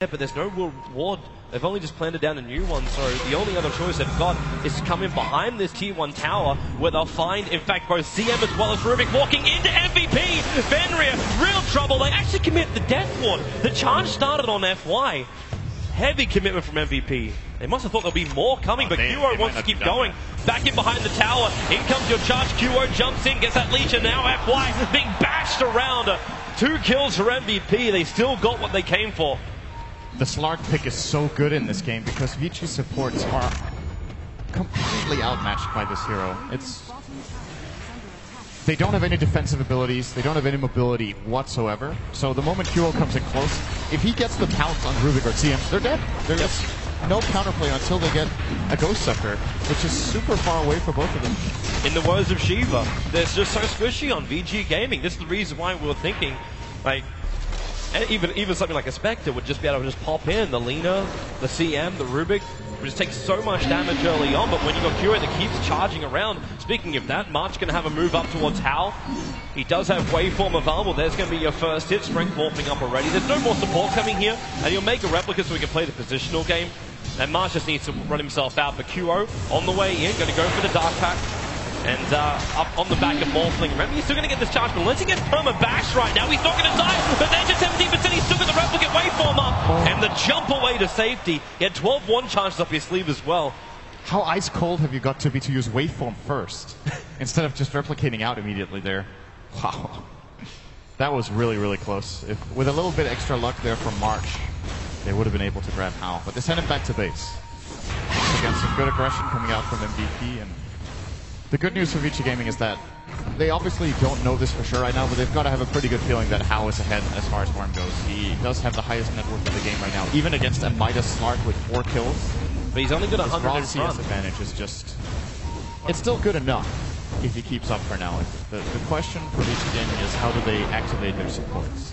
Yeah, but there's no reward. They've only just planted down a new one, so the only other choice they've got is to come in behind this tier 1 tower, where they'll find, in fact, both CM as well as Rubik walking into MVP. Fenrir, real trouble. They actually commit the death ward. The charge started on FY. Heavy commitment from MVP. They must have thought there'll be more coming, but QO wants to keep going. Back in behind the tower. In comes your charge. QO jumps in, gets that leech, and now FY being bashed around. 2 kills for MVP. They still got what they came for. The Slark pick is so good in this game because Vici supports are completely outmatched by this hero. They don't have any defensive abilities, they don't have any mobility whatsoever. So the moment QO comes in close, if he gets the pounce on Rubik or CM, they're dead. There's no counterplay until they get a Ghost Scepter, which is super far away for both of them. In the words of Shiva, they're just so squishy on VG Gaming. This is the reason why we were thinking, like, even something like a Spectre would just be able to just pop in. The Lina, the CM, the Rubik would just take so much damage early on, but when you've got QA that keeps charging around, speaking of that, March going to have a move up towards Hal. He does have Waveform available. There's going to be your first hit. Strength morphing up already. There's no more support coming here, and he'll make a replica so we can play the positional game. And March just needs to run himself out. But QO on the way in, going to go for the Dark Pack. And up on the back of Morphling. Remember, he's still going to get this charge, but unless he gets perma-bashed right now, he's not going to die. But there's just 17%, he's still got the replicate waveform up. And the jump away to safety. He had 12 one charges up his sleeve as well. How ice cold have you got to be to use waveform first, instead of just replicating out immediately there? Wow. That was really, really close. With a little bit extra luck there from March, they would have been able to grab Hal. But they sent him back to base. Again, some good aggression coming out from MVP. And the good news for Vici Gaming is that they obviously don't know this for sure right now, but they've got to have a pretty good feeling that Hal is ahead as far as Worm goes. He does have the highest net worth in the game right now, even against a Midas Slark with 4 kills. But he's only got 100 in CS front. advantage is just... It's still good enough if he keeps up for now. The question for Vici Gaming is how do they activate their supports?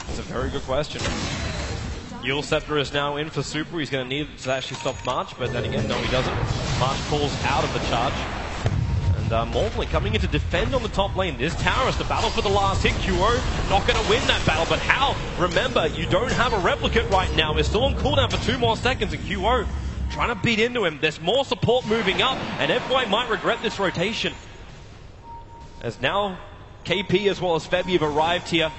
That's a very good question. Yule Scepter is now in for Super. He's going to need it to actually stop March, but then again, no, he doesn't. March pulls out of the charge. And Morphling coming in to defend on the top lane. This tower is the battle for the last hit. QO not going to win that battle, but Hal, remember, you don't have a replicate right now. We're still on cooldown for 2 more seconds, and QO trying to beat into him. There's more support moving up, and FY might regret this rotation. As now, KP as well as Febby have arrived here.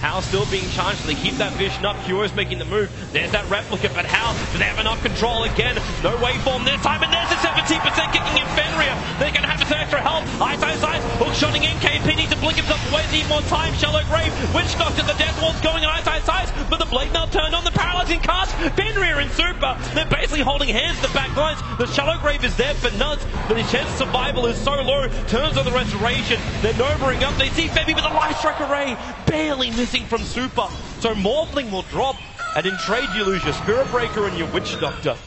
Hal still being charged, so they keep that vision up. QO's making the move. There's that replica, but Hal, do they have enough control again? No waveform this time, and there's a 17% kicking in Fenrir. They're going to have to search for help. Ice, hook shotting in. KP needs to blink himself away, need more time. Shallow Grave, Witch Doctor, the Death Ward's going on ice, but the Blade Mail turned on, the paralyzing cast. Fenrir and Super, they're basically holding hands to the back lines. The Shallow Grave is there for nuts, but his chance of survival is so low. Turns on the Restoration. They're nobering up. They see Febby with a Life Strike Array, barely missing from Super. So Morphling will drop, and in trade you lose your Spirit Breaker and your Witch Doctor.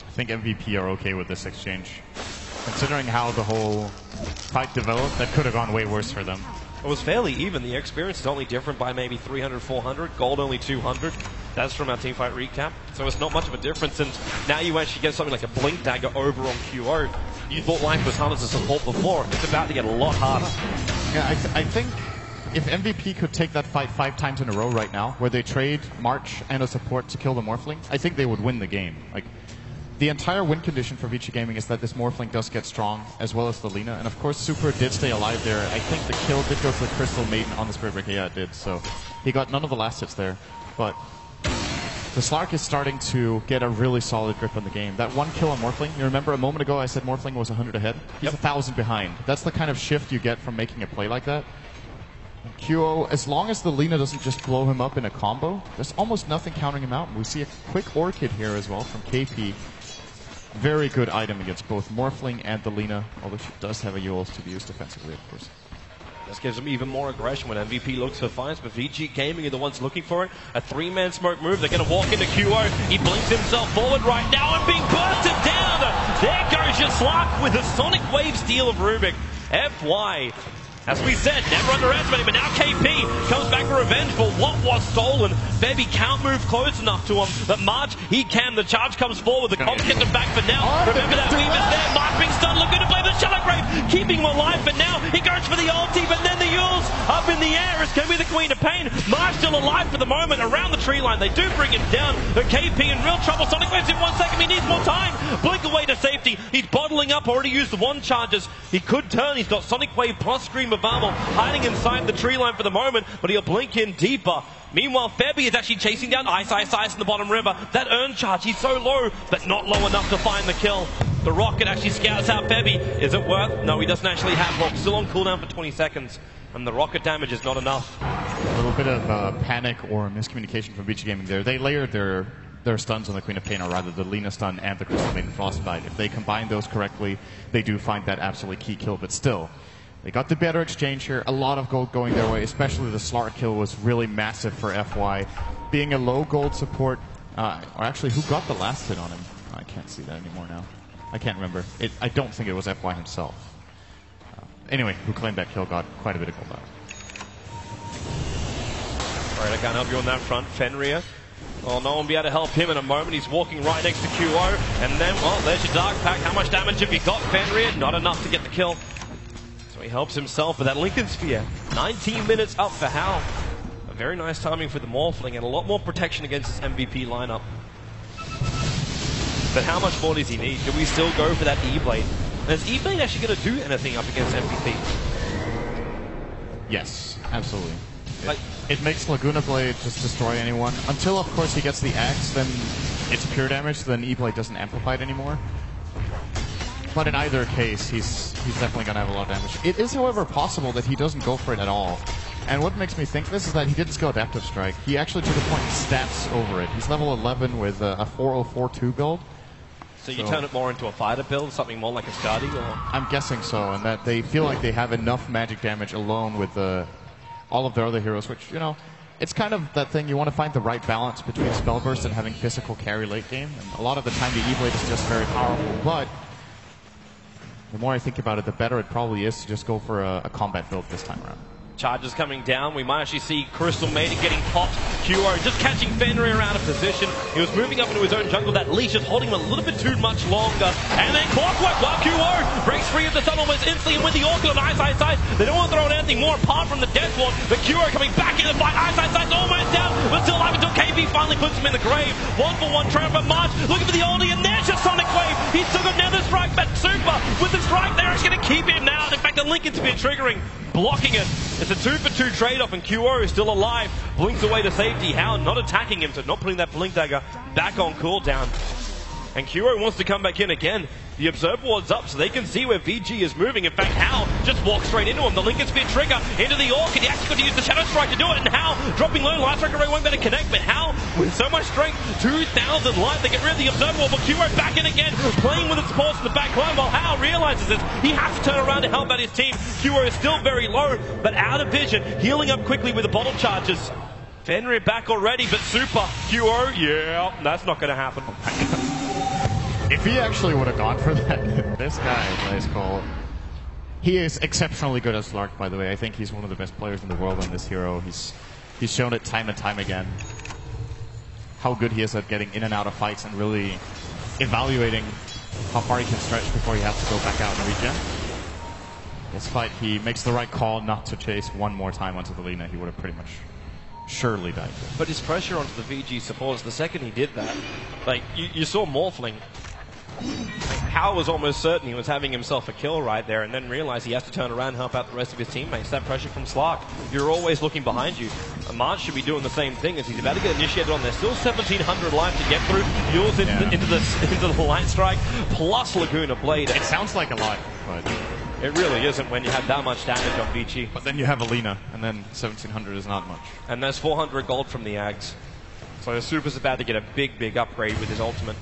I think MVP are okay with this exchange. Considering how the whole fight developed, that could have gone way worse for them. It was fairly even. The experience is only different by maybe 300, 400. Gold only 200. That's from our teamfight recap. So it's not much of a difference. And now you actually get something like a Blink Dagger over on QO. You thought life was hard as a support before. It's about to get a lot harder. Yeah, I think if MVP could take that fight 5 times in a row right now, where they trade March and a support to kill the Morphling, I think they would win the game. Like, the entire win condition for Vici Gaming is that this Morphling does get strong, as well as the Lina. And of course, Super did stay alive there. I think the kill did go to the Crystal Maiden on the Spirit Breaker. Yeah, it did. So he got none of the last hits there. But the Slark is starting to get a really solid grip on the game. That 1 kill on Morphling, you remember a moment ago I said Morphling was 100 ahead? He's 1,000 behind. That's the kind of shift you get from making a play like that. QO, as long as the Lina doesn't just blow him up in a combo, there's almost nothing countering him out. We see a quick Orchid here as well from KP. Very good item against both Morphling and the Lina, although she does have a ULs to be used defensively, of course. This gives them even more aggression when MVP looks for fights, but VG Gaming are the ones looking for it. A 3-man smoke move. They're going to walk into QO. He blinks himself forward right now and being bursted down. There goes your Slark with a Sonic Wave steal of Rubik. FY As we said, never underestimate him, but now KP comes back for revenge for what was stolen. Baby can't move close enough to him, but March, he can. The charge comes forward, the comps get them back for now. Remember that Weaver's there, March being stunned, looking to play the Shallow Grave, keeping him alive for now. He goes for the ulti, but then the Yule's up in the air. It's going to be the Queen of Pain. March still alive for the moment, around the tree line. They do bring him down, but KP in real trouble. Sonic Wave's in 1 second, he needs more time. Blink away to safety. He's bottling up, already used the one charges. He could turn, he's got Sonic Wave plus Scream of Armor hiding inside the tree line for the moment, but he'll blink in deeper. Meanwhile, Febby is actually chasing down Ice in the bottom river. That urn charge, he's so low, but not low enough to find the kill. The rocket actually scouts out Febby. Is it worth? No, he doesn't actually have Hulk. Still on cooldown for 20 seconds, and the rocket damage is not enough. A little bit of panic or miscommunication from VG Gaming there. They layered their stuns on the Queen of Pain, or rather the Lina stun and the Crystal Maiden Frostbite. If they combine those correctly, they do find that absolutely key kill, but still, they got the better exchange here. A lot of gold going their way, especially the Slark kill was really massive for FY. Being a low gold support, or actually, who got the last hit on him? I can't see that anymore now. I can't remember. I don't think it was FY himself. Anyway, who claimed that kill got quite a bit of gold out. Alright, I can't help you on that front. Fenrir. Well, no one will be able to help him in a moment. He's walking right next to QO. And then, well, there's your Dark Pack. How much damage have you got, Fenrir? Not enough to get the kill. So he helps himself with that Lincoln Sphere. 19 minutes up for Hal. A very nice timing for the Morphling and a lot more protection against his MVP lineup. But how much more does he need? Do we still go for that E-Blade? And is E-Blade actually going to do anything up against MVP? Yes, absolutely. It makes Laguna Blade just destroy anyone. Until, of course, he gets the axe, then it's pure damage, so then E-Blade doesn't amplify it anymore. But in either case, he's definitely going to have a lot of damage. It is, however, possible that he doesn't go for it at all. And what makes me think this is that he didn't skill Adaptive Strike. He actually took a point stats over it. He's level 11 with a 4042 build. So you turn it more into a fighter build, something more like a Skadi? Or? I'm guessing so, and that they feel like they have enough magic damage alone with all of their other heroes, which, you know, it's kind of that thing, you want to find the right balance between Spell Burst and having physical carry late game. And a lot of the time the E-Blade is just very powerful, but the more I think about it, the better it probably is to just go for a combat build this time around. Charges coming down. We might actually see Crystal Maiden getting popped. QO just catching Fenrir out of position. He was moving up into his own jungle. That leash is holding him a little bit too much longer. And then Clockwork, while QO breaks free of the stun almost instantly, and with the Orchid on Ice. They don't want to throw in anything more apart from the Death Ward. But QO coming back in the fight. Ice's almost down, but still alive until KB finally puts him in the grave. 1-for-1 triumph for March. Looking for the ulti, and there's your Sonic Wave. He's still got Nether Strike, but Super with the strike there is going to keep him now. In fact, the Lincoln's been triggering, blocking it. It's a 2-for-2 trade-off, and QO is still alive. Blinks away to safety. Hal not attacking him, so not putting that Blink Dagger back on cooldown. And QO wants to come back in again. The Observer Ward's up, so they can see where VG is moving. In fact, Hal just walks straight into him. The Lincoln Spear trigger into the Orchid. He actually got to use the Shadow Strike to do it, and Hal dropping low. Life Strike Array won't be able to connect, but Hal, with so much strength, 2,000 life, they get rid of the Observer Ward, but QO back in again, playing with its supports in the back line, while Hal realizes this. He has to turn around to help out his team. QO is still very low, but out of vision, healing up quickly with the bottle charges. Fenrir back already, but Super QO, yeah, that's not going to happen. If he actually would have gone for that, this guy, nice call. He is exceptionally good as Slark, by the way. I think he's one of the best players in the world on this hero. He's shown it time and time again. How good he is at getting in and out of fights and really evaluating how far he can stretch before he has to go back out and regen. This fight, he makes the right call not to chase one more time onto the Lina. He would have pretty much surely died. But his pressure onto the VG supports, the second he did that, like, you saw Morphling. Hal was almost certain he was having himself a kill right there, and then realized he has to turn around and help out the rest of his teammates. That pressure from Slark, you're always looking behind you. March should be doing the same thing as he's about to get initiated on. There's still 1,700 life to get through. Yules into the Light Strike, plus Laguna Blade. It sounds like a lot, but it really isn't when you have that much damage on VG. But then you have Alina, and then 1,700 is not much. And there's 400 gold from the Ags. So Super's about to get a big upgrade with his ultimate.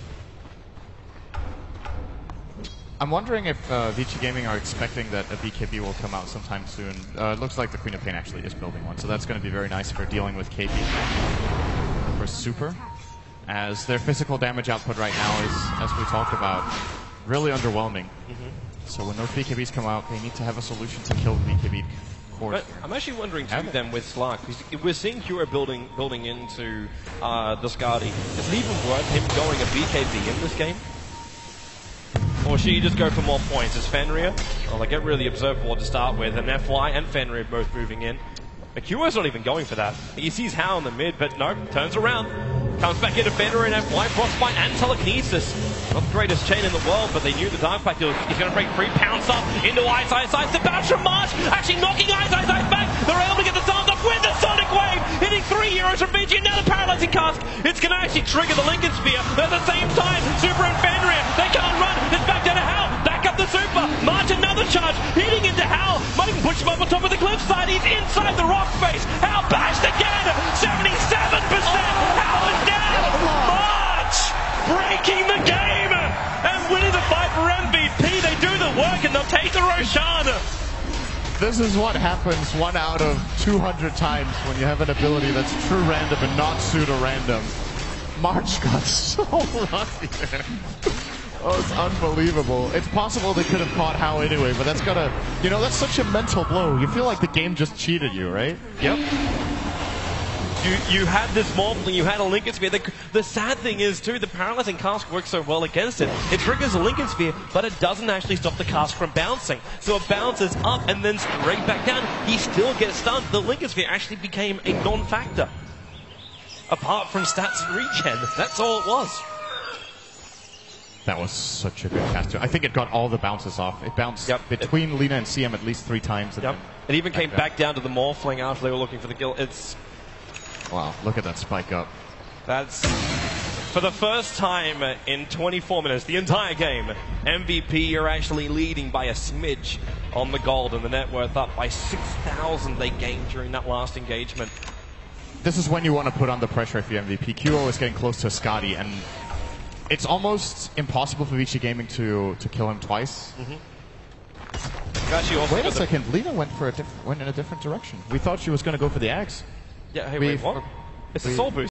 I'm wondering if VG Gaming are expecting that a BKB will come out sometime soon. It looks like the Queen of Pain actually is building one, so that's going to be very nice for dealing with KP. For Super, as their physical damage output right now is, as we talked about, really underwhelming. So when those BKBs come out, they need to have a solution to kill the BKB force. But I'm actually wondering too then with Slark, because we're seeing Kuro building into the Skadi. Is it even worth him going a BKB in this game? Or should you just go for more points? Is Fenrir? Well, they get really observable to start with, and FY and Fenrir both moving in. Kuro's not even going for that. He sees Hal in the mid, but no, turns around. Comes back into Fenrir and FY, Frostbite and Telekinesis. Not the greatest chain in the world, but they knew the Dark Pact. He's going to break free, pounce up into Ice. The bounce from March, actually knocking Ice back. They're able to get the sound off with the Sonic Wave, hitting 3 heroes from VG, now the Paralyzing Cask. It's going to actually trigger the Lincoln Sphere. At the same time, Super and Fenrir, they can't run. It's back down to Hal, back up the Super. March another charge, hitting into Hal. Might even push him up on top of the cliffside. He's inside the rock space. Hal bashed again, 77%. Hal is down. March breaking the game and winning the fight for MVP. They do the work and they'll take the Roshan. This is what happens 1 out of 200 times when you have an ability that's true random and not pseudo-random. March got so lucky there. Oh, it's unbelievable. It's possible they could have caught Hal anyway, but that's gotta, you know, that's such a mental blow. You feel like the game just cheated you, right? Yep. You had this Morphling, you had a Lincoln Sphere. The sad thing is, too, the Paralyzing Cask works so well against it. It triggers a Lincoln Sphere, but it doesn't actually stop the cask from bouncing. So it bounces up and then straight back down. He still gets stunned. The Lincoln Sphere actually became a non-factor. Apart from stats and regen. That's all it was. That was such a good cast. I think it got all the bounces off. It bounced between Lina and CM at least 3 times. Yep. It even came back down to the Morphling after they were looking for the kill. It's... Wow, look at that spike up. That's... For the first time in 24 minutes, the entire game, MVP are actually leading by a smidge on the gold, and the net worth up by 6,000 they gained during that last engagement. This is when you want to put on the pressure if you're MVP. Kuro is getting close to Skadi, and it's almost impossible for VG Gaming to kill him twice. Wait a second, Lina went in a different direction. We thought she was going to go for the axe. Yeah, hey, wait, what? It's a soul boost.